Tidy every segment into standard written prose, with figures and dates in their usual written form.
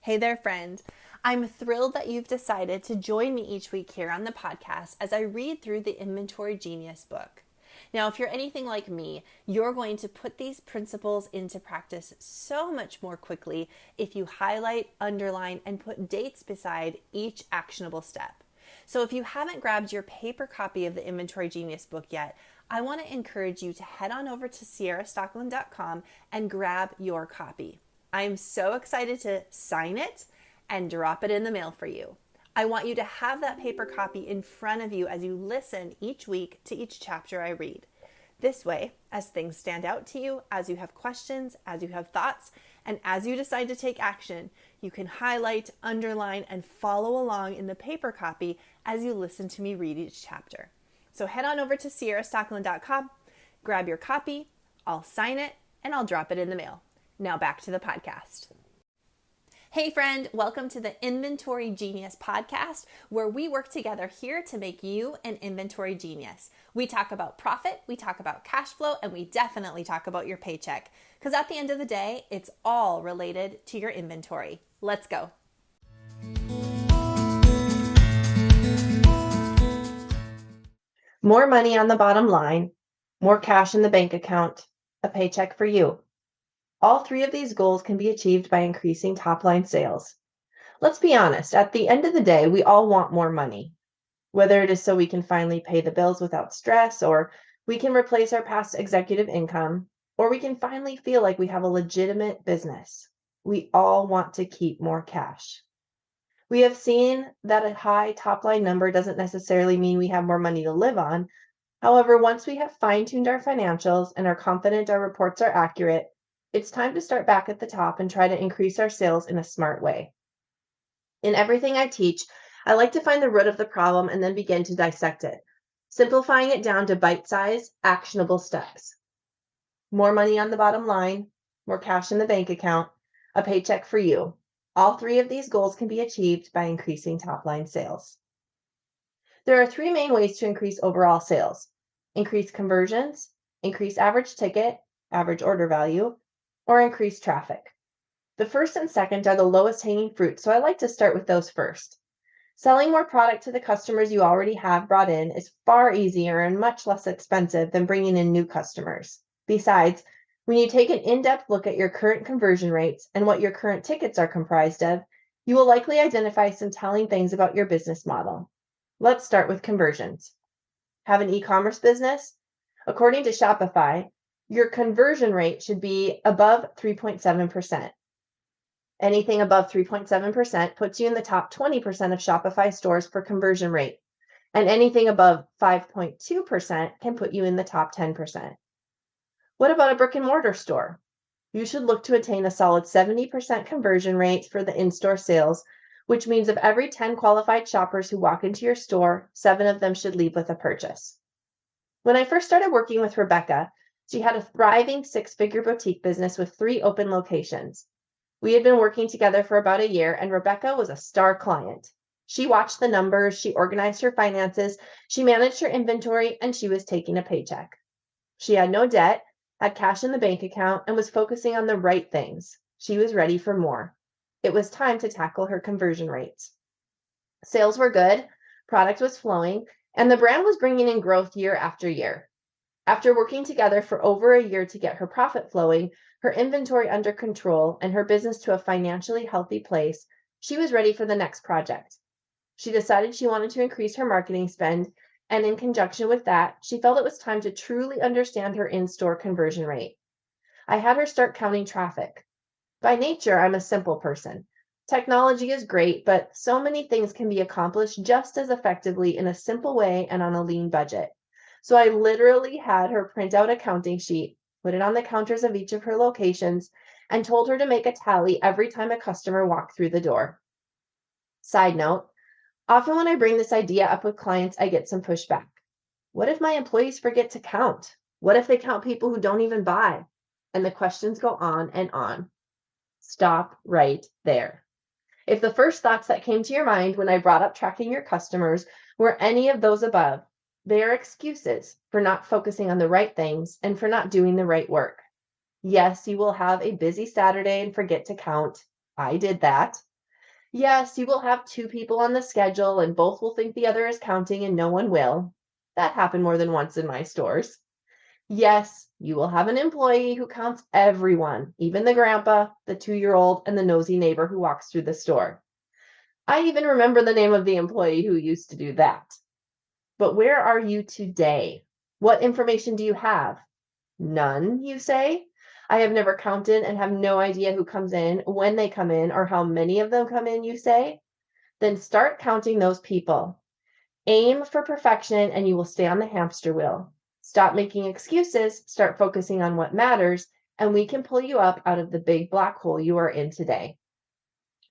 Hey there, friend. I'm thrilled that you've decided to join me each week here on the podcast as I read through the Inventory Genius book. Now, if you're anything like me, you're going to put these principles into practice so much more quickly if you highlight, underline, and put dates beside each actionable step. So if you haven't grabbed your paper copy of the Inventory Genius book yet, I want to encourage you to head on over to ciarastockeland.com and grab your copy. I'm so excited to sign it and drop it in the mail for you. I want you to have that paper copy in front of you as you listen each week to each chapter I read. This way, as things stand out to you, as you have questions, as you have thoughts, and as you decide to take action, you can highlight, underline, and follow along in the paper copy as you listen to me read each chapter. So head on over to ciarastockeland.com, grab your copy, I'll sign it, and I'll drop it in the mail. Now back to the podcast. Hey friend, welcome to the Inventory Genius podcast, where we work together here to make you an inventory genius. We talk about profit, we talk about cash flow, and we definitely talk about your paycheck. Because at the end of the day, it's all related to your inventory. Let's go. More money on the bottom line, more cash in the bank account, a paycheck for you. All three of these goals can be achieved by increasing top-line sales. Let's be honest, at the end of the day, we all want more money. Whether it is so we can finally pay the bills without stress, or we can replace our past executive income, or we can finally feel like we have a legitimate business. We all want to keep more cash. We have seen that a high top-line number doesn't necessarily mean we have more money to live on. However, once we have fine-tuned our financials and are confident our reports are accurate, it's time to start back at the top and try to increase our sales in a smart way. In everything I teach, I like to find the root of the problem and then begin to dissect it, simplifying it down to bite-sized, actionable steps. More money on the bottom line, more cash in the bank account, a paycheck for you. All three of these goals can be achieved by increasing top-line sales. There are three main ways to increase overall sales: increase conversions, increase average ticket, average order value, or increase traffic. The first and second are the lowest hanging fruit, so I like to start with those first. Selling more product to the customers you already have brought in is far easier and much less expensive than bringing in new customers. Besides, when you take an in-depth look at your current conversion rates and what your current tickets are comprised of, you will likely identify some telling things about your business model. Let's start with conversions. Have an e-commerce business? According to Shopify, your conversion rate should be above 3.7%. Anything above 3.7% puts you in the top 20% of Shopify stores for conversion rate, and anything above 5.2% can put you in the top 10%. What about a brick and mortar store? You should look to attain a solid 70% conversion rate for the in-store sales, which means of every 10 qualified shoppers who walk into your store, 7 of them should leave with a purchase. When I first started working with Rebecca, she had a thriving 6-figure boutique business with 3 open locations. We had been working together for about a year, and Rebecca was a star client. She watched the numbers, she organized her finances, she managed her inventory, and she was taking a paycheck. She had no debt, had cash in the bank account, and was focusing on the right things. She was ready for more. It was time to tackle her conversion rates. Sales were good, product was flowing, and the brand was bringing in growth year after year. After working together for over a year to get her profit flowing, her inventory under control, and her business to a financially healthy place, she was ready for the next project. She decided she wanted to increase her marketing spend, and in conjunction with that, she felt it was time to truly understand her in-store conversion rate. I had her start counting traffic. By nature, I'm a simple person. Technology is great, but so many things can be accomplished just as effectively in a simple way and on a lean budget. So I literally had her print out a counting sheet, put it on the counters of each of her locations, and told her to make a tally every time a customer walked through the door. Side note, often when I bring this idea up with clients, I get some pushback. What if my employees forget to count? What if they count people who don't even buy? And the questions go on and on. Stop right there. If the first thoughts that came to your mind when I brought up tracking your customers were any of those above, they are excuses for not focusing on the right things and for not doing the right work. Yes, you will have a busy Saturday and forget to count. I did that. Yes, you will have two people on the schedule and both will think the other is counting and no one will. That happened more than once in my stores. Yes, you will have an employee who counts everyone, even the grandpa, the 2-year-old, and the nosy neighbor who walks through the store. I even remember the name of the employee who used to do that. But where are you today? What information do you have? None, you say? I have never counted and have no idea who comes in, when they come in, or how many of them come in, you say? Then start counting those people. Aim for perfection and you will stay on the hamster wheel. Stop making excuses, start focusing on what matters, and we can pull you up out of the big black hole you are in today.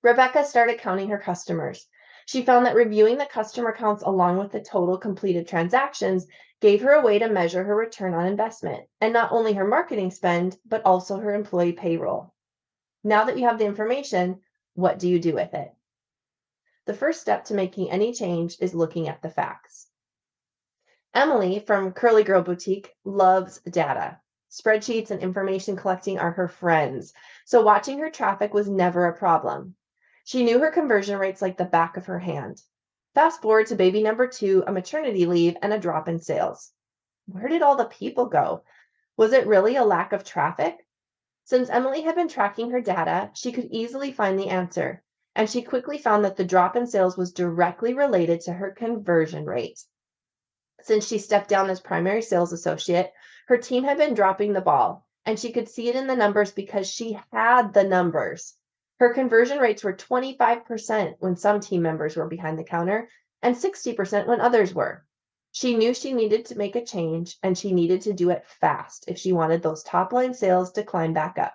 Rebecca started counting her customers. She found that reviewing the customer counts along with the total completed transactions gave her a way to measure her return on investment, and not only her marketing spend, but also her employee payroll. Now that you have the information, what do you do with it? The first step to making any change is looking at the facts. Emily from Curly Girl Boutique loves data. Spreadsheets and information collecting are her friends, so watching her traffic was never a problem. She knew her conversion rates like the back of her hand. Fast forward to baby number 2, a maternity leave, and a drop in sales. Where did all the people go? Was it really a lack of traffic? Since Emily had been tracking her data, she could easily find the answer, and she quickly found that the drop in sales was directly related to her conversion rate. Since she stepped down as primary sales associate, her team had been dropping the ball, and she could see it in the numbers because she had the numbers. Her conversion rates were 25% when some team members were behind the counter and 60% when others were. She knew she needed to make a change and she needed to do it fast if she wanted those top line sales to climb back up.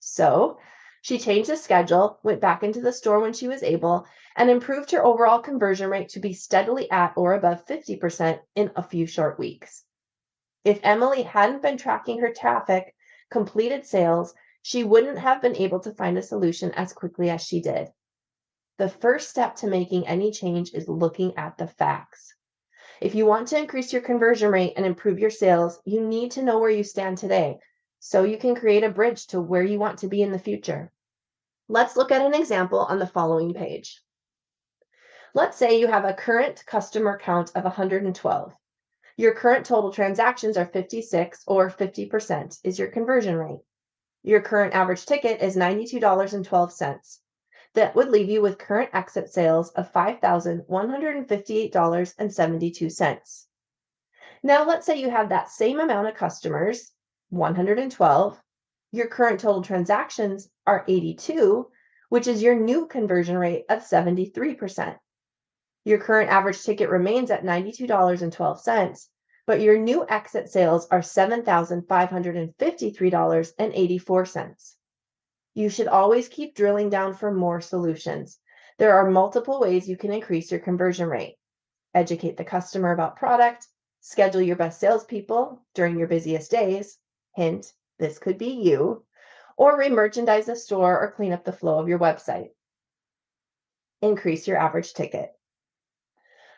So she changed the schedule, went back into the store when she was able, and improved her overall conversion rate to be steadily at or above 50% in a few short weeks. If Emily hadn't been tracking her traffic, completed sales, she wouldn't have been able to find a solution as quickly as she did. The first step to making any change is looking at the facts. If you want to increase your conversion rate and improve your sales, you need to know where you stand today so you can create a bridge to where you want to be in the future. Let's look at an example on the following page. Let's say you have a current customer count of 112. Your current total transactions are 56 or 50% is your conversion rate. Your current average ticket is $92.12. That would leave you with current exit sales of $5,158.72. Now let's say you have that same amount of customers, 112. Your current total transactions are 82, which is your new conversion rate of 73%. Your current average ticket remains at $92.12, but your new exit sales are $7,553.84. You should always keep drilling down for more solutions. There are multiple ways you can increase your conversion rate. Educate the customer about product, schedule your best salespeople during your busiest days. Hint, this could be you. Or re-merchandise the store or clean up the flow of your website. Increase your average ticket.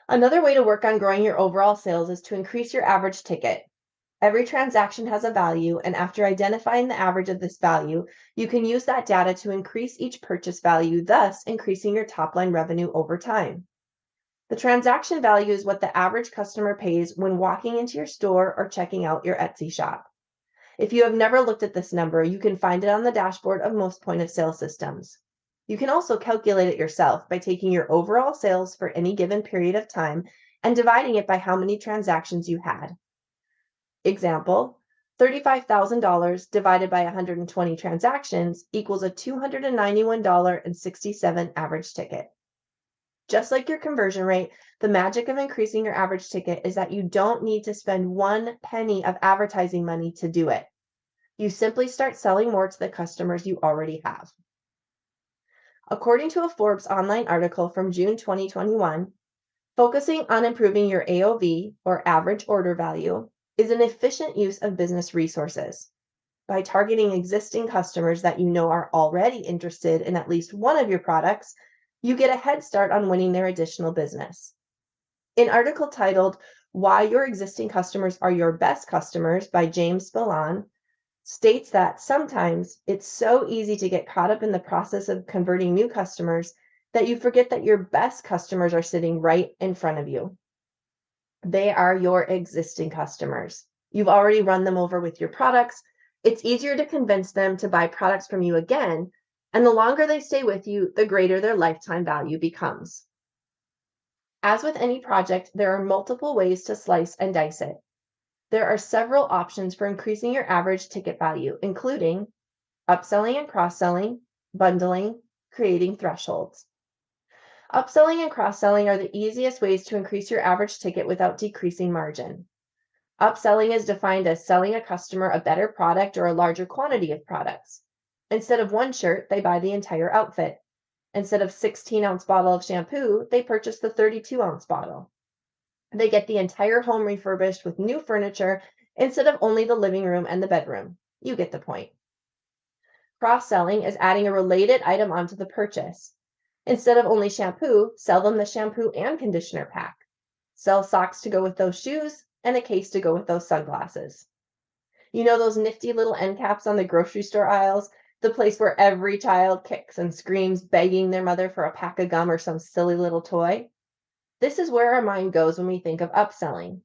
Another way to work on growing your overall sales is to increase your average ticket. Every transaction has a value, and after identifying the average of this value, you can use that data to increase each purchase value, thus increasing your top-line revenue over time. The transaction value is what the average customer pays when walking into your store or checking out your Etsy shop. If you have never looked at this number, you can find it on the dashboard of most point-of-sale systems. You can also calculate it yourself by taking your overall sales for any given period of time and dividing it by how many transactions you had. Example, $35,000 divided by 120 transactions equals a $291.67 average ticket. Just like your conversion rate, the magic of increasing your average ticket is that you don't need to spend 1 penny of advertising money to do it. You simply start selling more to the customers you already have. According to a Forbes online article from June 2021, focusing on improving your AOV, or average order value, is an efficient use of business resources. By targeting existing customers that you know are already interested in at least one of your products, you get a head start on winning their additional business. An article titled Why Your Existing Customers Are Your Best Customers by James Spillane states that sometimes it's so easy to get caught up in the process of converting new customers that you forget that your best customers are sitting right in front of you. They are your existing customers. You've already run them over with your products. It's easier to convince them to buy products from you again, and the longer they stay with you, the greater their lifetime value becomes. As with any project, there are multiple ways to slice and dice it. There are several options for increasing your average ticket value, including upselling and cross-selling, bundling, creating thresholds. Upselling and cross-selling are the easiest ways to increase your average ticket without decreasing margin. Upselling is defined as selling a customer a better product or a larger quantity of products. Instead of one shirt, they buy the entire outfit. Instead of 16-ounce bottle of shampoo, they purchase the 32-ounce bottle. They get the entire home refurbished with new furniture instead of only the living room and the bedroom. You get the point. Cross-selling is adding a related item onto the purchase. Instead of only shampoo, sell them the shampoo and conditioner pack. Sell socks to go with those shoes and a case to go with those sunglasses. You know those nifty little end caps on the grocery store aisles, the place where every child kicks and screams, begging their mother for a pack of gum or some silly little toy? This is where our mind goes when we think of upselling.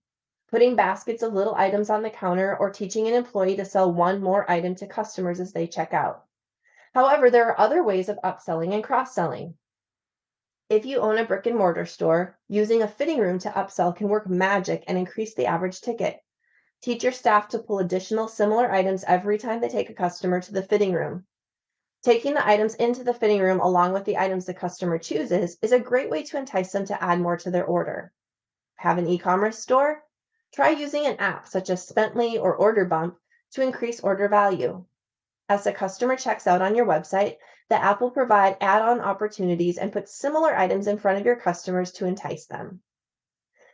Putting baskets of little items on the counter or teaching an employee to sell one more item to customers as they check out. However, there are other ways of upselling and cross-selling. If you own a brick and mortar store, using a fitting room to upsell can work magic and increase the average ticket. Teach your staff to pull additional similar items every time they take a customer to the fitting room. Taking the items into the fitting room along with the items the customer chooses is a great way to entice them to add more to their order. Have an e-commerce store? Try using an app such as Spently or Order Bump to increase order value. As the customer checks out on your website, the app will provide add-on opportunities and put similar items in front of your customers to entice them.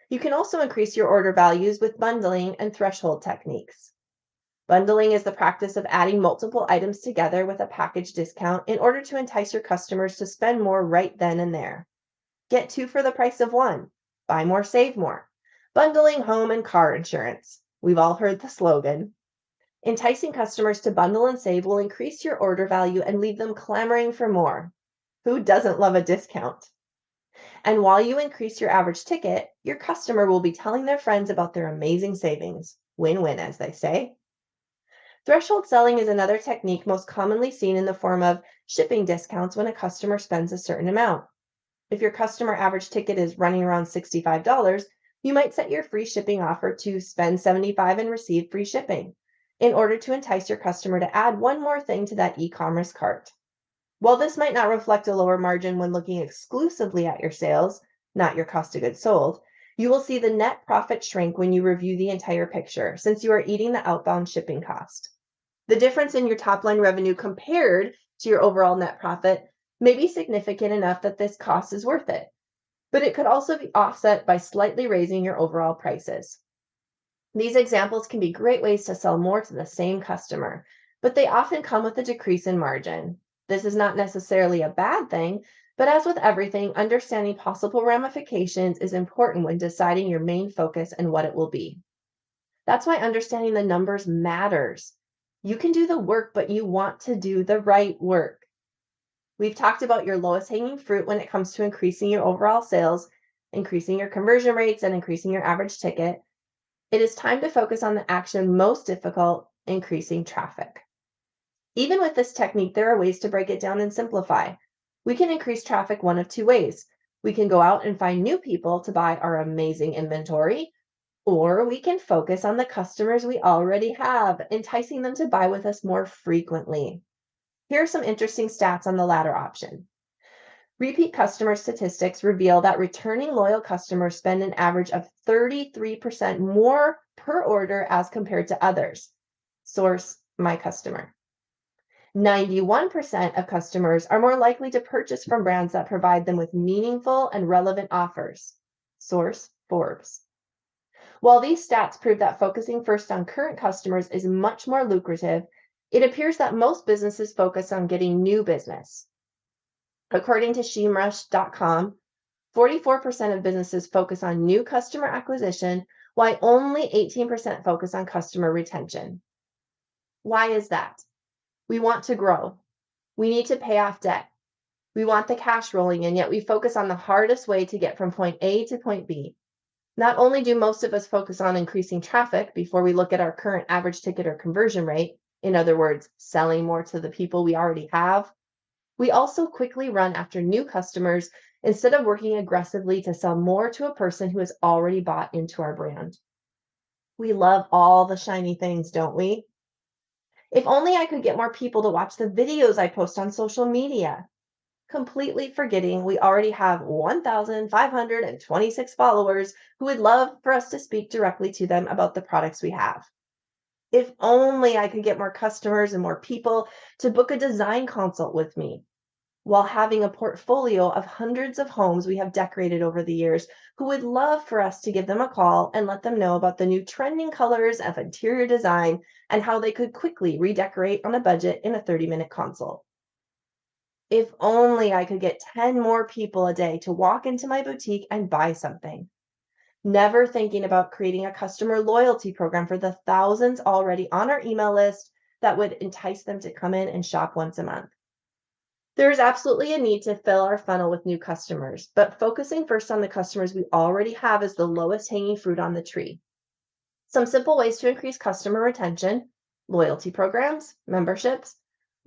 You can also increase your order values with bundling and threshold techniques. Bundling is the practice of adding multiple items together with a package discount in order to entice your customers to spend more right then and there. Get two for the price of one. Buy more, save more. Bundling home and car insurance. We've all heard the slogan. Enticing customers to bundle and save will increase your order value and leave them clamoring for more. Who doesn't love a discount? And while you increase your average ticket, your customer will be telling their friends about their amazing savings. Win-win, as they say. Threshold selling is another technique most commonly seen in the form of shipping discounts when a customer spends a certain amount. If your customer average ticket is running around $65, you might set your free shipping offer to spend $75 and receive free shipping in order to entice your customer to add one more thing to that e-commerce cart. While this might not reflect a lower margin when looking exclusively at your sales, not your cost of goods sold, you will see the net profit shrink when you review the entire picture, since you are eating the outbound shipping cost. The difference in your top line revenue compared to your overall net profit may be significant enough that this cost is worth it, but it could also be offset by slightly raising your overall prices. These examples can be great ways to sell more to the same customer, but they often come with a decrease in margin. This is not necessarily a bad thing, but as with everything, understanding possible ramifications is important when deciding your main focus and what it will be. That's why understanding the numbers matters. You can do the work, but you want to do the right work. We've talked about your lowest hanging fruit when it comes to increasing your overall sales, increasing your conversion rates, and increasing your average ticket. It is time to focus on the action most difficult, increasing traffic. Even with this technique, there are ways to break it down and simplify. We can increase traffic one of two ways. We can go out and find new people to buy our amazing inventory, or we can focus on the customers we already have, enticing them to buy with us more frequently. Here are some interesting stats on the latter option. Repeat customer statistics reveal that returning loyal customers spend an average of 33% more per order as compared to others. Source, my customer. 91% of customers are more likely to purchase from brands that provide them with meaningful and relevant offers. Source, Forbes. While these stats prove that focusing first on current customers is much more lucrative, it appears that most businesses focus on getting new business. According to SheMrush.com, 44% of businesses focus on new customer acquisition, while only 18% focus on customer retention. Why is that? We want to grow. We need to pay off debt. We want the cash rolling in, yet we focus on the hardest way to get from point A to point B. Not only do most of us focus on increasing traffic before we look at our current average ticket or conversion rate, in other words, selling more to the people we already have, we also quickly run after new customers instead of working aggressively to sell more to a person who has already bought into our brand. We love all the shiny things, don't we? If only I could get more people to watch the videos I post on social media, completely forgetting we already have 1,526 followers who would love for us to speak directly to them about the products we have. If only I could get more customers and more people to book a design consult with me, while having a portfolio of hundreds of homes we have decorated over the years who would love for us to give them a call and let them know about the new trending colors of interior design and how they could quickly redecorate on a budget in a 30-minute consult. If only I could get 10 more people a day to walk into my boutique and buy something, never thinking about creating a customer loyalty program for the thousands already on our email list that would entice them to come in and shop once a month. There is absolutely a need to fill our funnel with new customers, but focusing first on the customers we already have is the lowest hanging fruit on the tree. Some simple ways to increase customer retention: loyalty programs, memberships,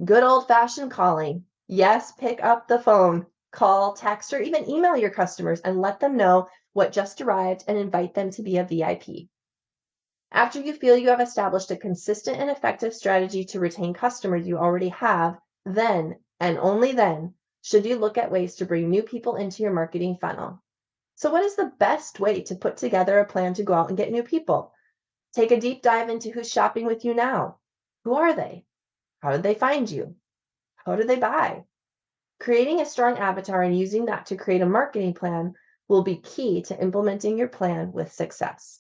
good old-fashioned calling. Yes, pick up the phone, call, text, or even email your customers and let them know what just arrived and invite them to be a VIP. After you feel you have established a consistent and effective strategy to retain customers you already have, then, and only then, should you look at ways to bring new people into your marketing funnel. So what is the best way to put together a plan to go out and get new people? Take a deep dive into who's shopping with you now. Who are they? How did they find you? How did they buy? Creating a strong avatar and using that to create a marketing plan will be key to implementing your plan with success.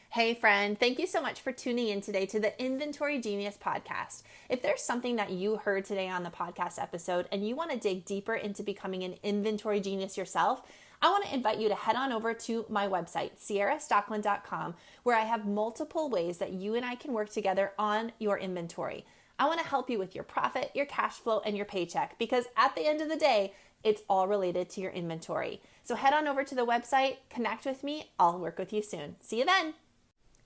Hey friend, thank you so much for tuning in today to the Inventory Genius podcast. If there's something that you heard today on the podcast episode and you want to dig deeper into becoming an inventory genius yourself, I want to invite you to head on over to my website, ciarastocklin.com, where I have multiple ways that you and I can work together on your inventory. I want to help you with your profit, your cash flow, and your paycheck, because at the end of the day, it's all related to your inventory. So head on over to the website, connect with me. I'll work with you soon. See you then.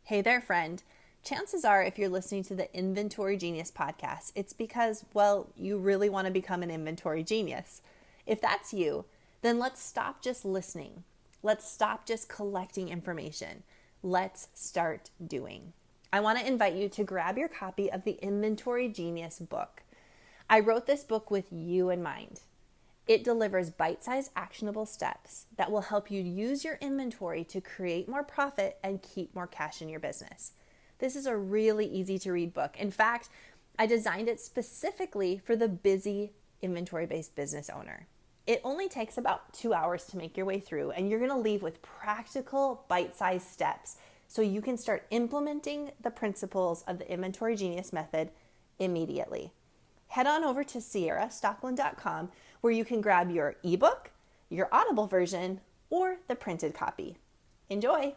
Hey there, friend. Chances are, if you're listening to the Inventory Genius podcast, it's because, well, you really want to become an inventory genius. If that's you, then let's stop just listening. Let's stop just collecting information. Let's start doing. I want to invite you to grab your copy of the Inventory Genius book. I wrote this book with you in mind. It delivers bite-sized actionable steps that will help you use your inventory to create more profit and keep more cash in your business. This is a really easy to read book. In fact, I designed it specifically for the busy inventory-based business owner. It only takes about 2 hours to make your way through, and you're going to leave with practical bite-sized steps so you can start implementing the principles of the Inventory Genius method immediately. Head on over to ciarastocklin.com where you can grab your ebook, your Audible version, or the printed copy. Enjoy!